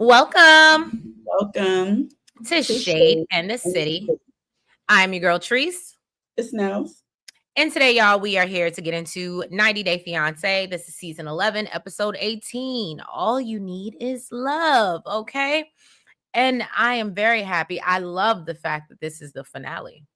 Welcome Welcome to to Shade Shade and the and the City. City. I'm your girl, Treese. It's Nels. And today, y'all, we are here to get into 90 Day Fiancé. This is season 11, episode 18. All you need is love, okay? And I am very happy. I love the fact that this is the finale,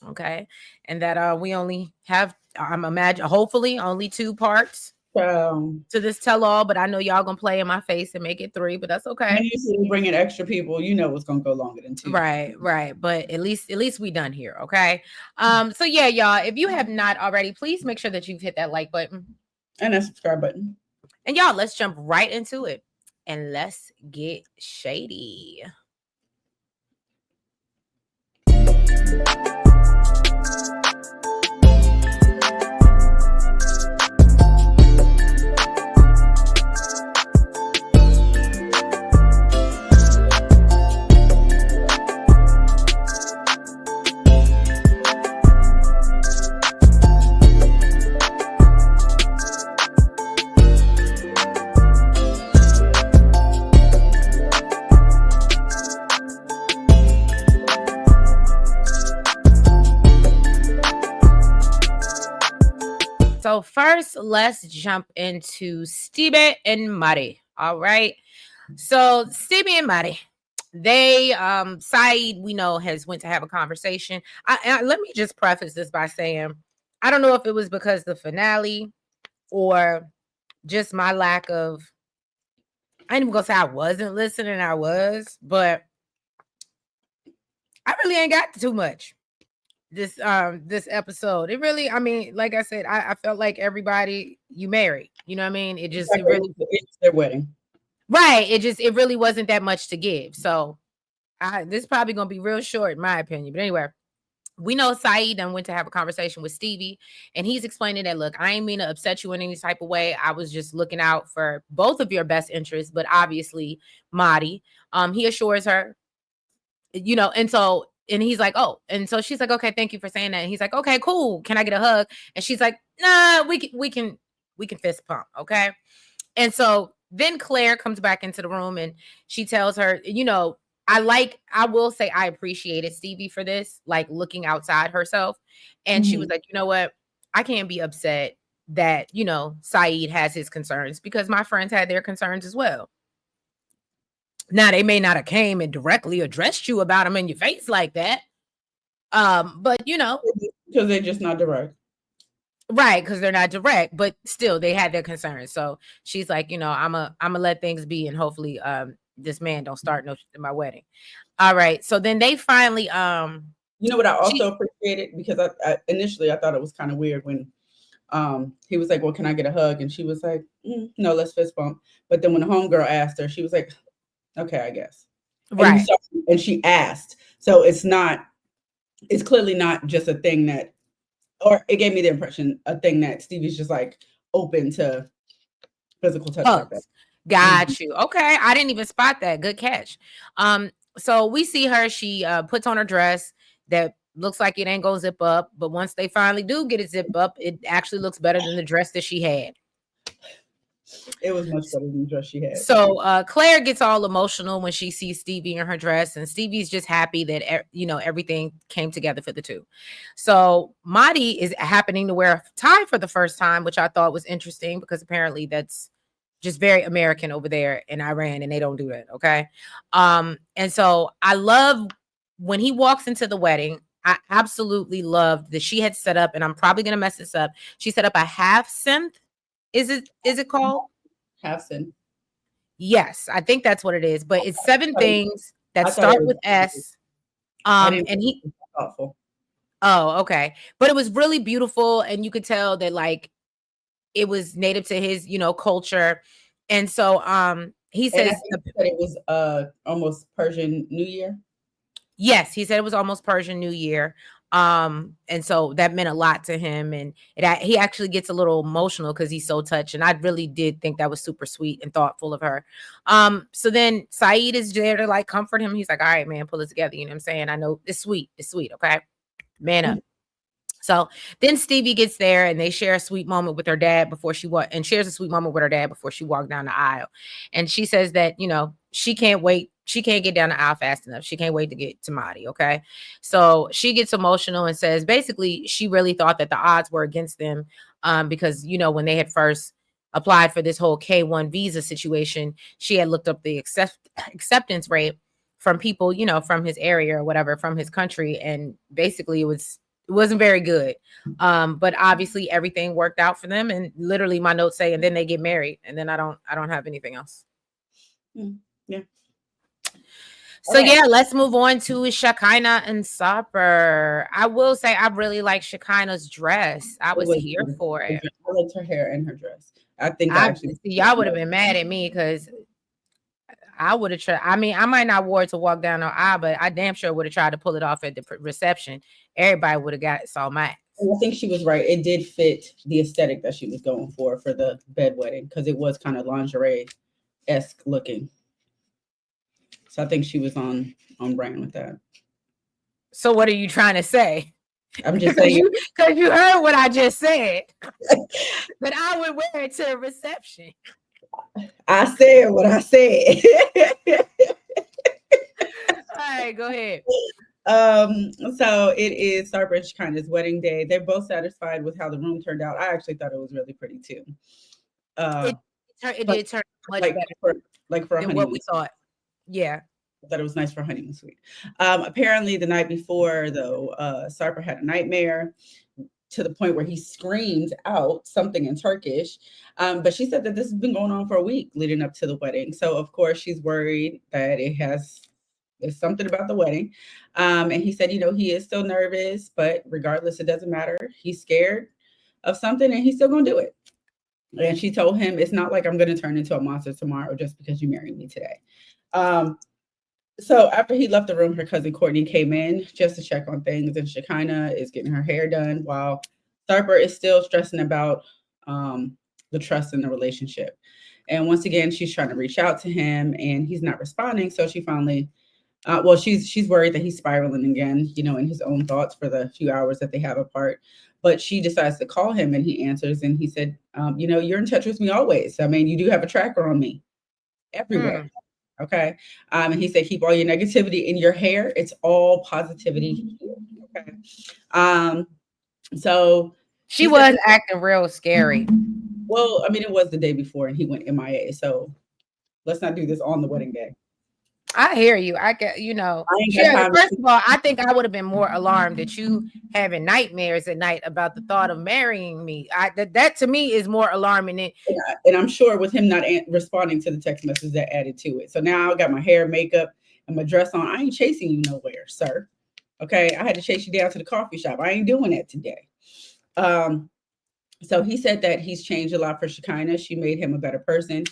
okay? And that we only have, hopefully, only 2 parts to this tell-all. But I know y'all gonna play in my face and make it 3, but that's okay. When you see bring in extra people, you know it's gonna go longer than 2. Right. But at least we done here, okay? So yeah, y'all, if you have not already, please make sure that you've hit that like button. And that subscribe button. And y'all, let's jump right into it. And let's get shady. So first, let's jump into Stevi and Madhi. All right. So Stevi and Madhi, they Saeed, we know, has went to have a conversation. Let me just preface this by saying, I don't know if it was because the finale or just my lack of, I ain't even gonna say I wasn't listening, I was, but I really ain't got too much this episode. It really, I mean, like I said, I felt like everybody you married, you know what I mean? It really, it's their wedding. right. It really wasn't that much to give. So this is probably gonna be real short in my opinion. But anyway, we know Saeed done went to have a conversation with Stevi, and he's explaining that, look, I ain't mean to upset you in any type of way. I was just looking out for both of your best interests, but obviously Madhi. He assures her, and he's like, oh, and so she's like, okay, thank you for saying that. And he's like, okay, cool. Can I get a hug? And she's like, nah, we can fist pump, okay? And so then Claire comes back into the room and she tells her, I will say I appreciated Stevi for this, like looking outside herself. And she was like, you know what? I can't be upset that, Saeed has his concerns because my friends had their concerns as well. Now, they may not have came and directly addressed you about them in your face like that. But because they're just not direct. Right, because they're not direct, but still they had their concerns. So she's like, I'm a let things be, and hopefully this man don't start no shit in my wedding. All right. So then they finally you know what I also appreciated, because I initially I thought it was kind of weird when he was like, well, can I get a hug? And she was like, no, let's fist bump. But then when the homegirl asked her, she was like, okay, I guess. Right. And she asked. So it's clearly not just a thing that, or it gave me the impression, a thing that Stevie's just like open to physical touch like that. Got you. Okay. I didn't even spot that. Good catch. So we see her, she puts on her dress that looks like it ain't gonna zip up, but once they finally do get it zip up, it actually looks better than the dress that she had. It was much better than the dress she had. So Claire gets all emotional when she sees Stevi in her dress, and Stevie's just happy that everything came together for the two. So Madhi is happening to wear a tie for the first time, which I thought was interesting because apparently that's just very American over there in Iran, and they don't do that. Okay. And so I love when he walks into the wedding. I absolutely loved that she had set up, and I'm probably gonna mess this up. She set up a half synth. Is it called? Half synth. Yes, I think that's what it is. But it's 7 things that start with S. And he thoughtful. Oh, okay. But it was really beautiful, and you could tell that like it was native to his, culture. And so he says that it was almost Persian New Year. Yes, he said it was almost Persian New Year. And so that meant a lot to him, and he actually gets a little emotional because he's so touched, and I really did think that was super sweet and thoughtful of her. So then Saeed is there to like comfort him. He's like, all right, man, pull it together. You know what I'm saying? I know it's sweet, okay, man up. So then Stevi gets there, and they share a sweet moment with her dad before she walked down the aisle. And she says that, she can't wait. She can't get down the aisle fast enough. She can't wait to get to Madhi. Okay. So she gets emotional and says basically she really thought that the odds were against them because, you know, when they had first applied for this whole K1 visa situation, she had looked up the acceptance rate from people, you know, from his area or whatever, from his country. And basically it wasn't very good. But obviously everything worked out for them. And literally my notes say, and then they get married. And then I don't have anything else. Yeah. So yeah, let's move on to Shekinah and Sarper. I will say I really like Shekinah's dress. I was here for it. I liked her hair and her dress. I think y'all would have been mad at me because I would have tried. I mean, I might not wore it to walk down the aisle, but I damn sure would have tried to pull it off at the reception. Everybody would have saw my. I think she was right. It did fit the aesthetic that she was going for the bedwetting because it was kind of lingerie-esque looking. So I think she was on brand with that. So what are you trying to say? I'm just saying because you heard what I just said. That I would wear it to a reception. I said what I said. All right, go ahead. So it is Sarper and Shekinah's wedding day. They're both satisfied with how the room turned out. I actually thought it was really pretty too. It did turn much better for what we thought. Yeah. I thought it was nice for honeymoon suite. Apparently the night before though, Sarper had a nightmare to the point where he screamed out something in Turkish. But she said that this has been going on for a week leading up to the wedding. So of course she's worried that there's something about the wedding. And he said, you know, he is still nervous, but regardless, it doesn't matter. He's scared of something and he's still going to do it. And she told him, it's not like I'm going to turn into a monster tomorrow just because you married me today. So after he left the room, her cousin Courtney came in just to check on things, and Shekinah is getting her hair done while Sarper is still stressing about the trust in the relationship. And once again, she's trying to reach out to him and he's not responding. So she finally, she's worried that he's spiraling again, you know, in his own thoughts for the few hours that they have apart. But she decides to call him and he answers and he said, you know, you're in touch with me always. I mean, you do have a tracker on me everywhere. Okay. And he said, keep all your negativity in your hair. It's all positivity. Okay. So she was acting real scary. Well, I mean, it was the day before and he went MIA. So let's not do this on the wedding day. I hear you. I get, you know, first of all, I think I would have been more alarmed at you having nightmares at night about the thought of marrying me. That to me is more alarming. And I'm sure with him not responding to the text message that added to it. So now I got my hair, makeup, and my dress on. I ain't chasing you nowhere, sir. Okay. I had to chase you down to the coffee shop. I ain't doing that today. So he said that he's changed a lot for Shekinah. She made him a better person.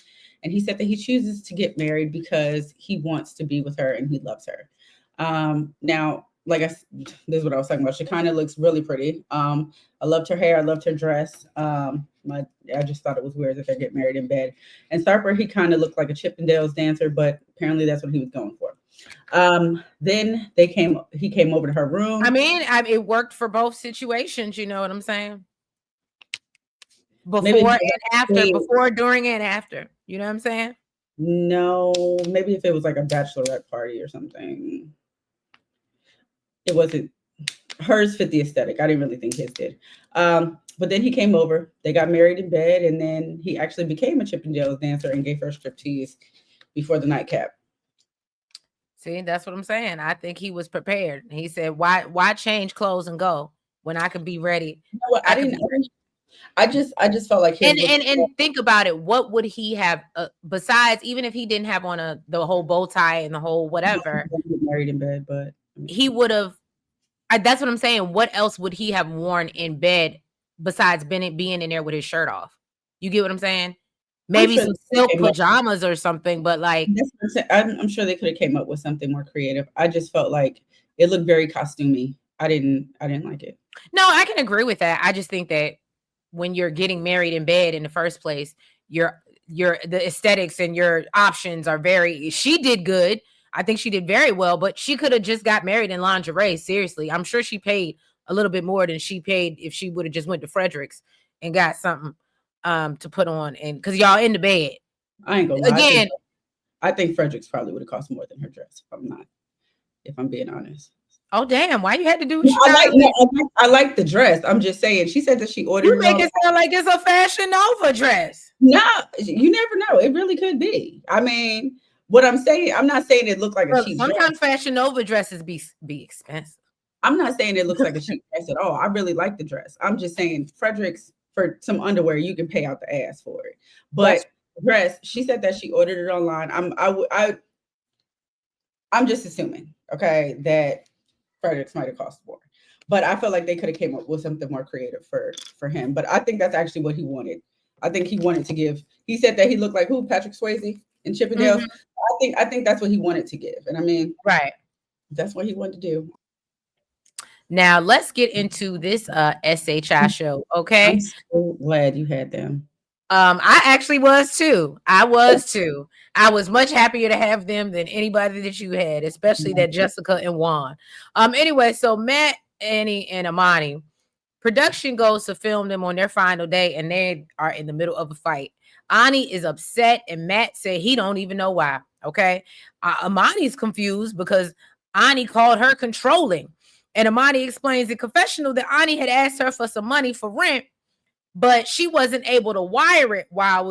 And he said that he chooses to get married because he wants to be with her and he loves her. Now, this is what I was talking about. Shekinah looks really pretty. I loved her hair. I loved her dress. I just thought it was weird that they get married in bed. And Sarper, he kind of looked like a Chippendales dancer, but apparently that's what he was going for. Then he came over to her room. I mean, it worked for both situations. You know what I'm saying? Before and after, before, during, and after. You know what I'm saying? No, maybe if it was like a bachelorette party or something. It wasn't. Hers fit the aesthetic. I didn't really think his did. But then he came over. They got married in bed, and then he actually became a Chippendales dancer and gave her striptease before the nightcap. See, that's what I'm saying. I think he was prepared. He said, "Why change clothes and go when I could be ready?" You know what? I just felt like and think about it. What would he have besides, even if he didn't have on the whole bow tie and the whole whatever, married in bed, but he would have. That's what I'm saying. What else would he have worn in bed besides being in there with his shirt off? You get what I'm saying? Maybe some silk pajamas or something, but like I'm sure they could have came up with something more creative. I just felt like it looked very costumey. I didn't like it. No, I can agree with that. I just think that when you're getting married in bed in the first place, the aesthetics and your options are she did good. I think she did very well, but she could have just got married in lingerie. Seriously. I'm sure she paid a little bit more than she paid if she would have just went to Frederick's and got something to put on, and because y'all in the bed. I ain't gonna lie. Again, I think Frederick's probably would have cost more than her dress. If I'm being honest. Oh damn! Why you had to do what you I got? I like the dress. I'm just saying. She said that she ordered You it make on. it sound like it's a Fashion Nova dress. No, you never know. It really could be. I mean, what I'm saying, I'm not saying it looked like a Look, cheap dress. sometimes Fashion Nova dresses be expensive. I'm not saying it looks like a cheap dress at all. I really like the dress. I'm just saying Frederick's for some underwear, you can pay out the ass for it. But dress, she said that she ordered it online. I'm just assuming, okay, that Frederick's might have cost more. But I feel like they could have came up with something more creative for him. But I think that's actually what he wanted. I think he wanted to give. He said that he looked like who? Patrick Swayze in Chippendales. I think that's what he wanted to give. And I mean, right. That's what he wanted to do. Now let's get into this SHI show. Okay. I'm so glad you had them. I actually was too. I was much happier to have them than anybody that you had, especially that Jessica and Juan. Anyway, so Matt, Annie, and Amani, production goes to film them on their final day, and they are in the middle of a fight. Annie is upset, and Matt said he don't even know why. Okay. Amani's confused because Annie called her controlling. And Amani explains in confessional that Annie had asked her for some money for rent, but she wasn't able to wire it while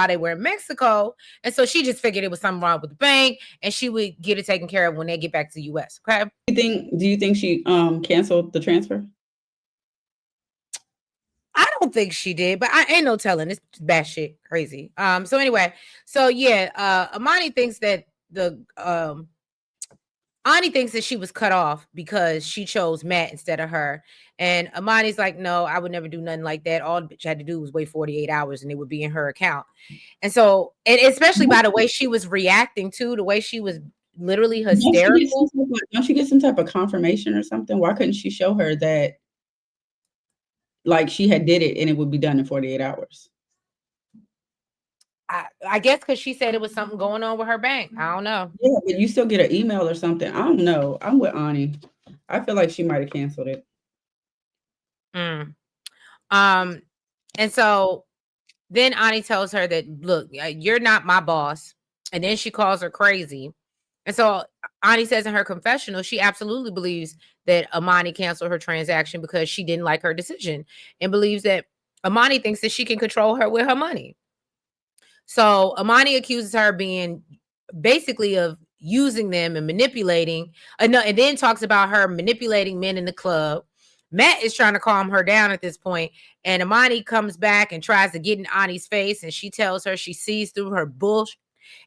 they were in Mexico. And so she just figured it was something wrong with the bank and she would get it taken care of when they get back to the US. Okay. Do you think she canceled the transfer? I don't think she did, but I ain't no telling. It's batshit crazy. So anyway, so yeah, Amani thinks that Ani thinks that she was cut off because she chose Matt instead of her. And Amani's like, no, I would never do nothing like that. All the bitch had to do was wait 48 hours and it would be in her account. And so, and especially by the way she was reacting to, the way she was literally hysterical. Don't she get some type of confirmation or something? Why couldn't she show her that like she had did it and it would be done in 48 hours? I guess because she said it was something going on with her bank. I don't know. Yeah, but you still get an email or something. I don't know. I'm with Ani. I feel like she might have canceled it. And so then Ani tells her that, look, you're not my boss. And then she calls her crazy. And so Ani says in her confessional, she absolutely believes that Amani canceled her transaction because she didn't like her decision and believes that Amani thinks that she can control her with her money. So Amani accuses her of being basically of using them and manipulating, and then talks about her manipulating men in the club. Matt is trying to calm her down at this point, and Amani comes back and tries to get in Ani's face, and she tells her she sees through her bullshit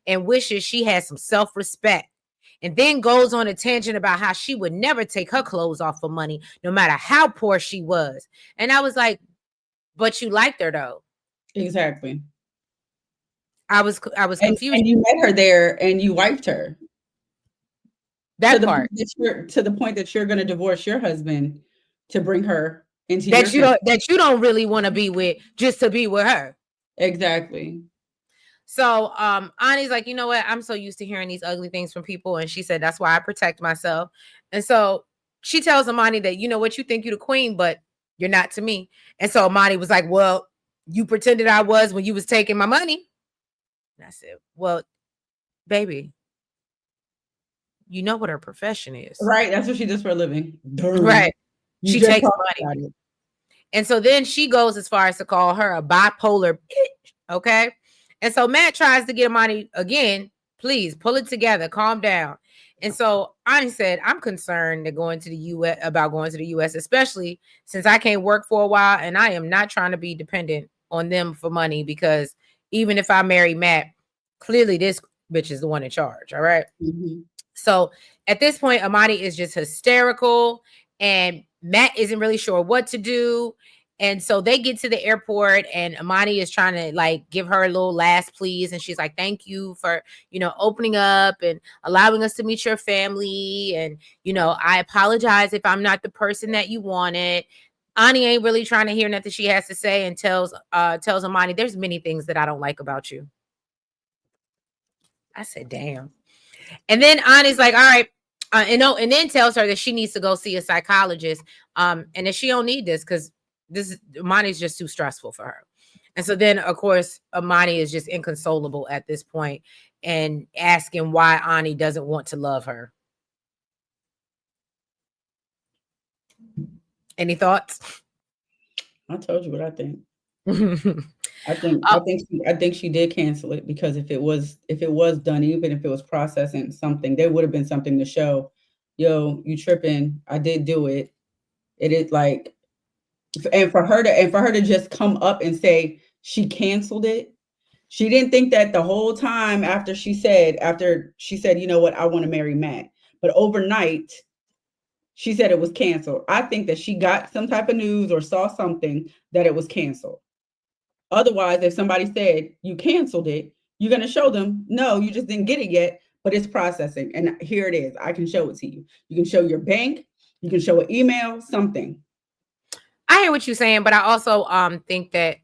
and wishes she had some self-respect, and then goes on a tangent about how she would never take her clothes off for money, no matter how poor she was. And I was like, but you liked her though. Exactly. I was confused. And you met her there and you wiped her. That part. To the point that you're going to divorce your husband to bring her into that you don't really want to be with just to be with her. Exactly. So Ani's like, you know what? I'm so used to hearing these ugly things from people. And she said, that's why I protect myself. And so she tells Amani that, you know what, you think you're the queen, but you're not to me. And so Amani was like, well, you pretended I was when you was taking my money. And I said, well, baby, you know what her profession is. Right. That's what she does for a living. Right. She takes money. And so then she goes as far as to call her a bipolar bitch. Okay. And so Matt tries to get Amani again. Please pull it together. Calm down. And so Ani said, I'm concerned that going to the US, especially since I can't work for a while and I am not trying to be dependent on them for money, because even if I marry Matt, clearly this bitch is the one in charge. All right. So at this point, Amani is just hysterical and Matt isn't really sure what to do. And so they get to the airport and Amani is trying to like give her a little last please. And she's like, thank you for, opening up and allowing us to meet your family. And, I apologize if I'm not the person that you wanted. Ani ain't really trying to hear nothing she has to say and tells Amani, there's many things that I don't like about you. I said, damn. And then Ani's like, all right. And then tells her that she needs to go see a psychologist. And that she don't need this because Amani's just too stressful for her. And so then, of course, Amani is just inconsolable at this point. and asking why Ani doesn't want to love her. Any thoughts? I told you what I think. Oh, I think she did cancel it, because if it was done, even if it was processing something, there would have been something to show. Yo, you tripping? I did do it. It is like, and for her to just come up and say she canceled it. She didn't think that the whole time after she said, you know what, I want to marry Matt. But overnight, she said it was canceled. I think that she got some type of news or saw something that it was canceled. Otherwise, if somebody said you canceled it, you're going to show them, no, you just didn't get it yet, but it's processing. And here it is. I can show it to you. You can show your bank. You can show an email, something. I hear what you're saying, but I also think that,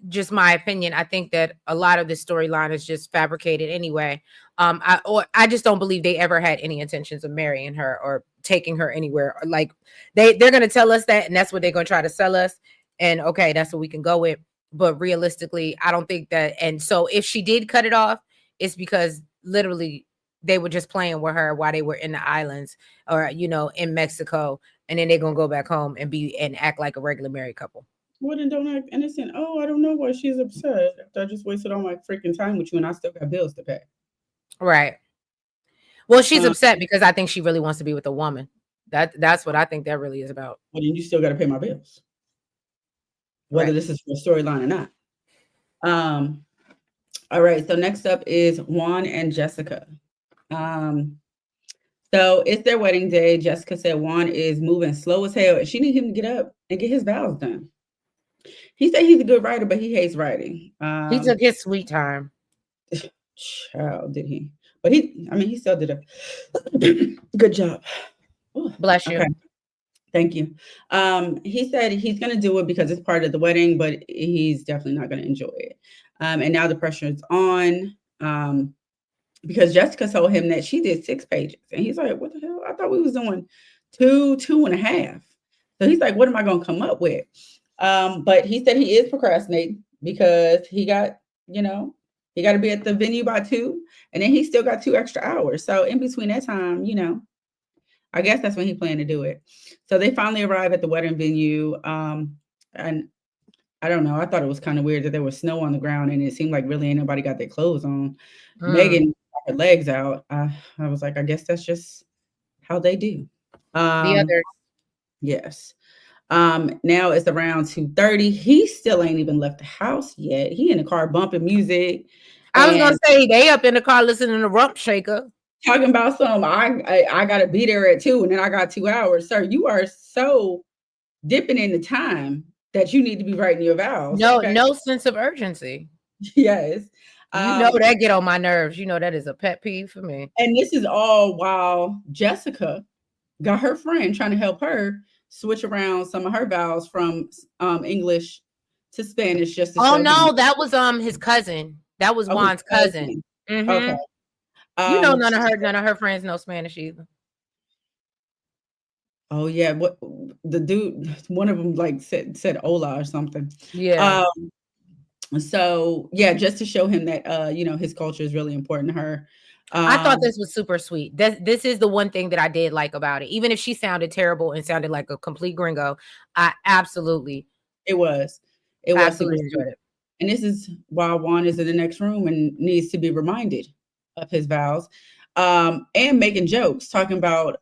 just my opinion, I think that a lot of the storyline is just fabricated anyway. I just don't believe they ever had any intentions of marrying her or taking her anywhere. Like they're gonna tell us that, and that's what they're gonna try to sell us. And okay, that's what we can go with. But realistically, I don't think that. And so if she did cut it off, it's because literally they were just playing with her while they were in the islands or in Mexico, and then they're gonna go back home and act like a regular married couple. Well, then don't act innocent. Oh, I don't know why she's upset. After I just wasted all my freaking time with you and I still got bills to pay. Right. Well, she's upset because I think she really wants to be with a woman. That's what I think that really is about. Well, then you still got to pay my bills, whether this is for a storyline or not. All right. So next up is Juan and Jessica. So it's their wedding day. Jessica said Juan is moving slow as hell, and she needs him to get up and get his vows done. He said he's a good writer, but he hates writing. He took his sweet time. Child, did he? But he still did a good job. Ooh, Bless you. Okay. Thank you. He said he's going to do it because it's part of the wedding, but he's definitely not going to enjoy it. And now the pressure is on because Jessica told him that she did 6 pages. And he's like, what the hell? I thought we was doing 2.5. So he's like, what am I going to come up with? But he said he is procrastinating because he got to be at the venue by 2, and then he still got 2 extra hours. So in between that time, I guess that's when he planned to do it. So they finally arrive at the wedding venue. And I don't know. I thought it was kind of weird that there was snow on the ground, and it seemed like really ain't nobody got their clothes on. Megan got her legs out. I was like, I guess that's just how they do. The others. Yes. Now it's around 2:30. He still ain't even left the house yet. He in the car bumping music. I was gonna say they up in the car listening to Rump Shaker. Talking about I gotta be there at 2, and then I got 2 hours. Sir, you are so dipping in the time that you need to be writing your vows. No sense of urgency. Yes. That get on my nerves. That is a pet peeve for me. And this is all while Jessica got her friend trying to help her switch around some of her vows from English to Spanish just to show him. That was his cousin. That was Juan's cousin. Mm-hmm. Okay. None of her friends know Spanish either. Oh yeah, what the dude? One of them like said "hola" or something. Yeah. So yeah, just to show him that his culture is really important to her. I thought this was super sweet. This is the one thing that I did like about it. Even if she sounded terrible and sounded like a complete gringo, I absolutely enjoyed it. And this is why Juan is in the next room and needs to be reminded of his vows. And making jokes, talking about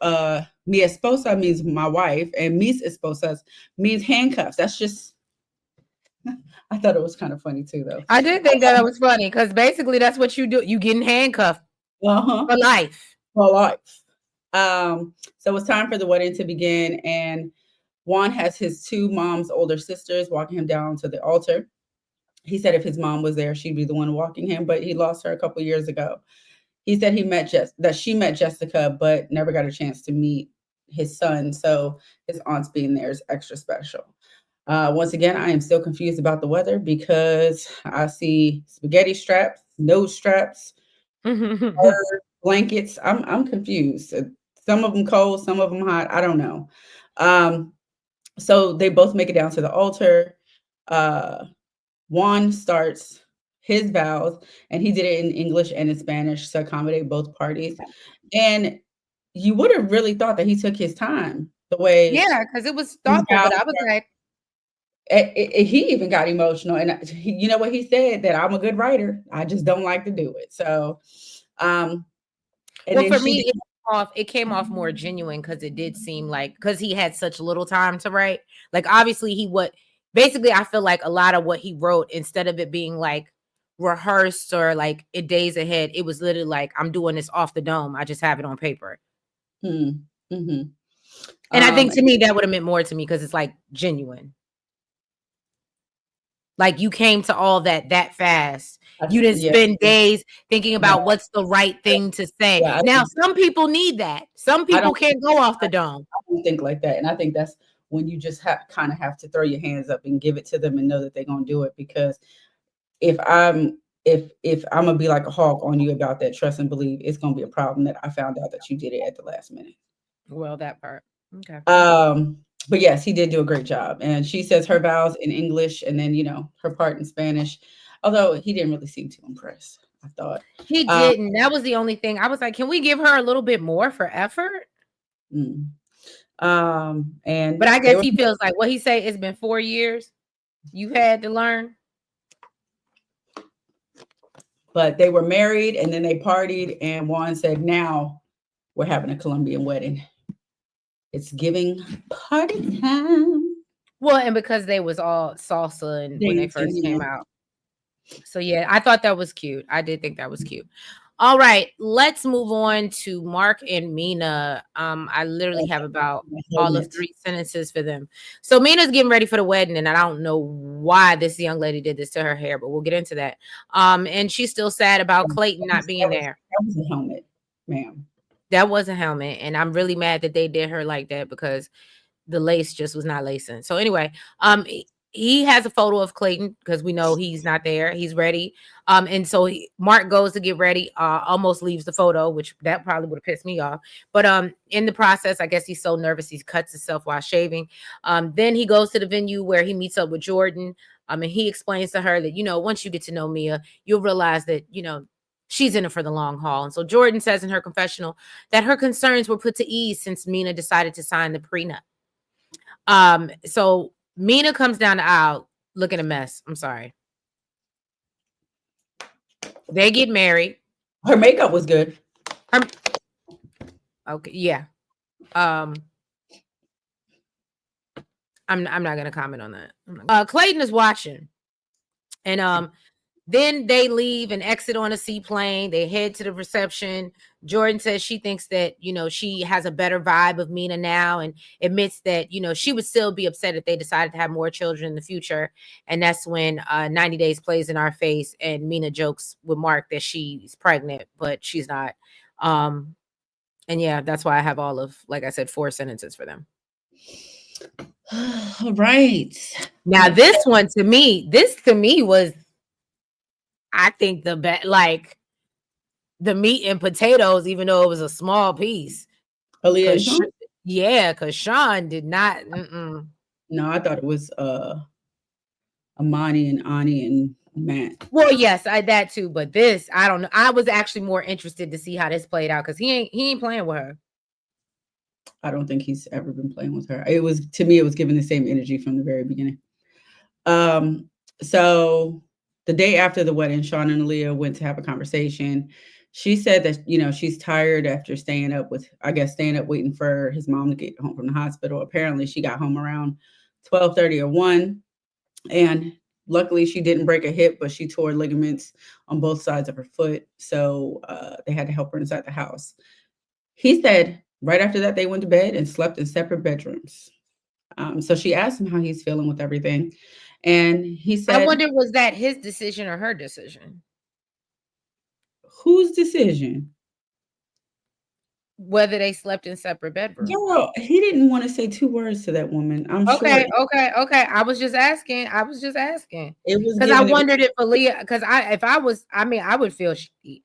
mi esposa means my wife, and mis esposas means handcuffs. That's just, I thought it was kind of funny too, though. I did think that was funny because basically that's what you do. You getting handcuffed for life. For life. So it's time for the wedding to begin, and Juan has his 2 mom's older sisters walking him down to the altar. He said if his mom was there, she'd be the one walking him, but he lost her a couple years ago. He said she met Jessica, but never got a chance to meet his son. So his aunt's being there is extra special. Once again, I am still confused about the weather because I see spaghetti straps, nose straps, blankets. I'm confused. Some of them cold, some of them hot. I don't know. So they both make it down to the altar. Juan starts his vows, and he did it in English and in Spanish to accommodate both parties. And you would have really thought that he took his time the way Yeah, because it was his thoughtful, vows but I was like, he even got emotional, and you know what he said? That I'm a good writer. I just don't like to do it. So, and well, then for she me, it came off more genuine because it did seem like because he had such little time to write. Like obviously basically I feel like a lot of what he wrote, instead of it being like rehearsed or like it days ahead, it was literally like I'm doing this off the dome. I just have it on paper. mm-hmm. And I think to me that would have meant more to me because it's like genuine. Like you came to all that fast. You didn't spend days thinking about what's the right thing to say. Yeah, now, some people need that. Some people can't go off the dome. I don't think like that. And I think that's when you just kind of have to throw your hands up and give it to them and know that they're going to do it. Because if I'm gonna be like a hawk on you about that trust and believe, it's going to be a problem that I found out that you did it at the last minute. Well, that part. Okay. But yes, he did do a great job. And she says her vows in English and then, her part in Spanish. Although he didn't really seem too impressed, I thought. He didn't. That was the only thing. I was like, can we give her a little bit more for effort? And but I guess he feels like what he say, it's been 4 years. You had to learn. But they were married and then they partied, and Juan said, now we're having a Colombian wedding. It's giving party time. Well, and because they was all salsa and when they first came out. So yeah, I thought that was cute. I did think that was cute. All right, let's move on to Mark and Mina. I literally have about all of 3 sentences for them. So Mina's getting ready for the wedding, and I don't know why this young lady did this to her hair, but we'll get into that. And she's still sad about Clayton not being there. That was a helmet, ma'am. That was a helmet, and I'm really mad that they did her like that because the lace just was not lacing. So anyway, he has a photo of Clayton because we know he's not there. He's ready. And so Mark goes to get ready, almost leaves the photo, which that probably would have pissed me off. But in the process, I guess he's so nervous, he cuts himself while shaving. Then he goes to the venue where he meets up with Jordan. And he explains to her that, once you get to know Mia, you'll realize that, she's in it for the long haul. And so Jordan says in her confessional that her concerns were put to ease since Mina decided to sign the prenup. So Mina comes down the aisle looking a mess. I'm sorry. They get married. Her makeup was good. Okay, yeah. I'm not gonna comment on that. Clayton is watching, and then they leave and exit on a seaplane. They head to the reception. Jordan says she thinks that, she has a better vibe of Mina now, and admits that, she would still be upset if they decided to have more children in the future. And that's when 90 Days plays in our face, and Mina jokes with Mark that she's pregnant, but she's not. And yeah, that's why I have all of, like I said, 4 sentences for them. Right. Now, this to me was, I think, the best, like the meat and potatoes, even though it was a small piece. Yeah, because Shawn did not. No, I thought it was Amani and Ani and Matt. Well, yes, that too. But this, I don't know. I was actually more interested to see how this played out because he ain't playing with her. I don't think he's ever been playing with her. To me, it was giving the same energy from the very beginning. So the day after the wedding, Shawn and Alliya went to have a conversation. She said that, she's tired after staying up waiting for his mom to get home from the hospital. Apparently she got home around 12:30 or 1. And luckily she didn't break a hip, but she tore ligaments on both sides of her foot. So they had to help her inside the house. He said right after that, they went to bed and slept in separate bedrooms. So she asked him how he's feeling with everything. And he said, I wonder, was that his decision or her decision? Whose decision? Whether they slept in separate bedrooms. Girl, he didn't want to say 2 words to that woman. I'm sure. Okay. I was just asking. It was because I wondered if Alliya, because I would feel shitty.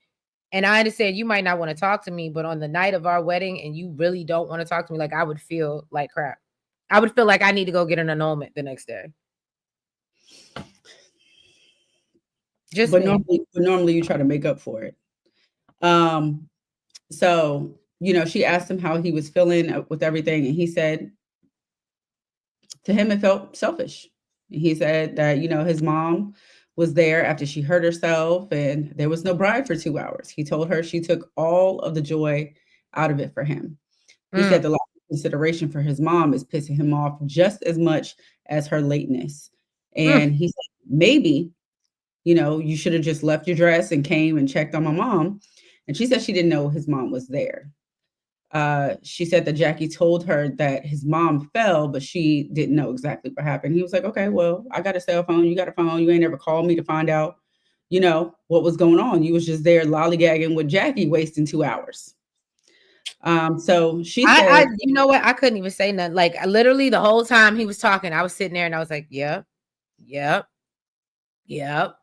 And I understand you might not want to talk to me, but on the night of our wedding and you really don't want to talk to me, like I would feel like crap. I would feel like I need to go get an annulment the next day. Just but me. normally you try to make up for it. So, she asked him how he was feeling with everything, and he said to him it felt selfish. He said that, his mom was there after she hurt herself and there was no bride for 2 hours. He told her she took all of the joy out of it for him. He said the lack of consideration for his mom is pissing him off just as much as her lateness. And he said, maybe, you should have just left your dress and came and checked on my mom. And she said she didn't know his mom was there. She said that Jackie told her that his mom fell, but she didn't know exactly what happened. He was like, okay, well, I got a cell phone. You got a phone. You ain't ever called me to find out, what was going on. You was just there lollygagging with Jackie, wasting 2 hours. So she said, you know what? I couldn't even say nothing. Like literally the whole time he was talking, I was sitting there and I was like, yep, yep, yep.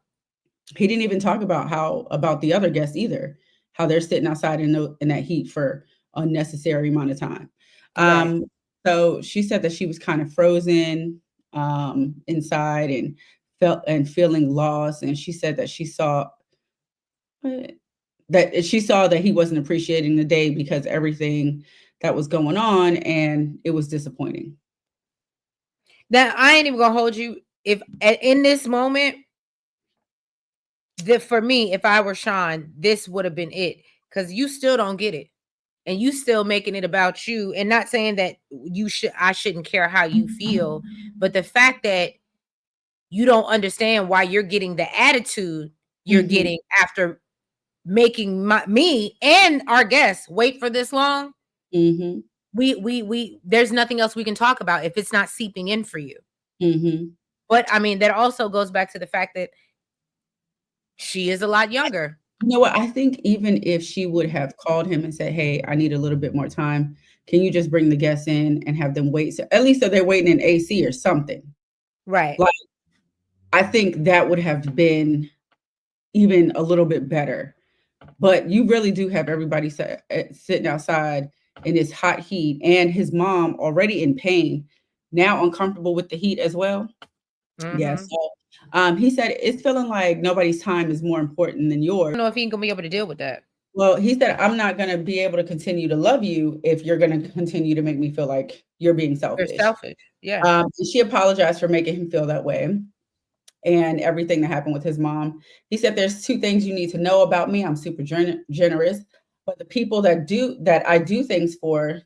He didn't even talk about the other guests either, how they're sitting outside in that heat for unnecessary amount of time. Right. So she said that she was kind of frozen inside and feeling lost. And she said that she saw that he wasn't appreciating the day because everything that was going on, and it was disappointing. That I ain't even gonna hold you. If in this moment, for me, if I were Shawn, this would have been it. Because you still don't get it. And you still making it about you. And not saying that I shouldn't care how you feel, but the fact that you don't understand why you're getting the attitude you're getting after making me and our guests wait for this long. We there's nothing else we can talk about if it's not seeping in for you. But I mean, that also goes back to the fact that she is a lot younger. You know what? I think even if she would have called him and said, hey, I need a little bit more time. Can you just bring the guests in and have them wait? So at least so they're waiting in AC or something. Right. Like, I think that would have been even a little bit better. But you really do have everybody sitting outside in this hot heat, and his mom already in pain, now uncomfortable with the heat as well. Yes. So, he said it's feeling like nobody's time is more important than yours. I don't know if he's gonna be able to deal with that. Well, he said, I'm not going to be able to continue to love you if you're going to continue to make me feel like you're being selfish. You're selfish. Yeah. She apologized for making him feel that way and everything that happened with his mom. He said, there's 2 things you need to know about me. I'm super generous, but the people that I do things for,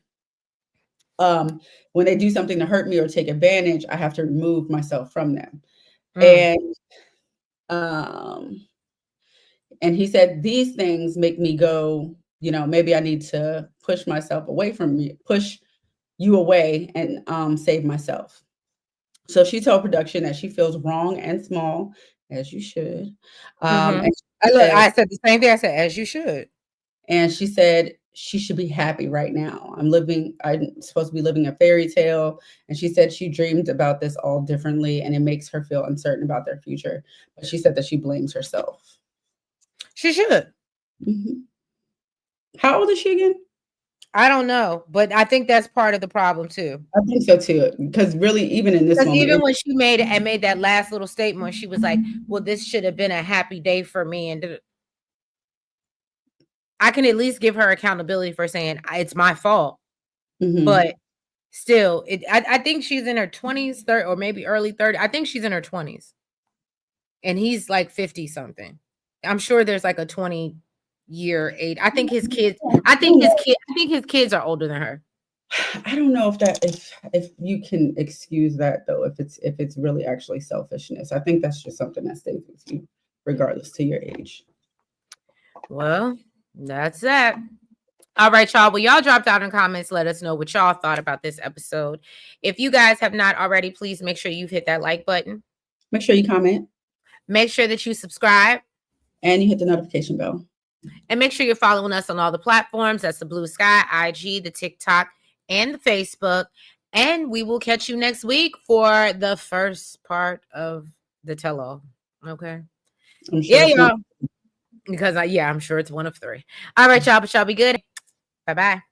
when they do something to hurt me or take advantage, I have to remove myself from them. And he said, these things make me go, maybe I need to push myself away from you, push you away and save myself. So she told production that she feels wrong and small, as you should. I said the same thing. I said, as you should. And she said she should be happy right now. I'm supposed to be living a fairy tale. And she said she dreamed about this all differently, and it makes her feel uncertain about their future. But she said that she blames herself. She should. How old is she again? I don't know, but I think that's part of the problem too. I think so too, because really, even in this moment, even when she made that last little statement, she was like, "Well, this should have been a happy day for me," and I can at least give her accountability for saying it's my fault. But still, I think she's in her 20s, or maybe early 30s. I think she's in her 20s, and he's like 50 something. I'm sure there's like a 20-year age. I think his kids are older than her. I don't know if you can excuse that though, if it's really actually selfishness. I think that's just something that stays with you regardless to your age. Well, that's that. All right, y'all. Well, y'all dropped out in comments. Let us know what y'all thought about this episode. If you guys have not already, please make sure you hit that like button. Make sure you comment. Make sure that you subscribe. And you hit the notification bell. And make sure you're following us on all the platforms. That's the Blue Sky, IG, the TikTok, and the Facebook. And we will catch you next week for the first part of the tell-all. Okay? I'm sure y'all. Because I'm sure it's one of 3. All right, y'all. But y'all be good. Bye-bye.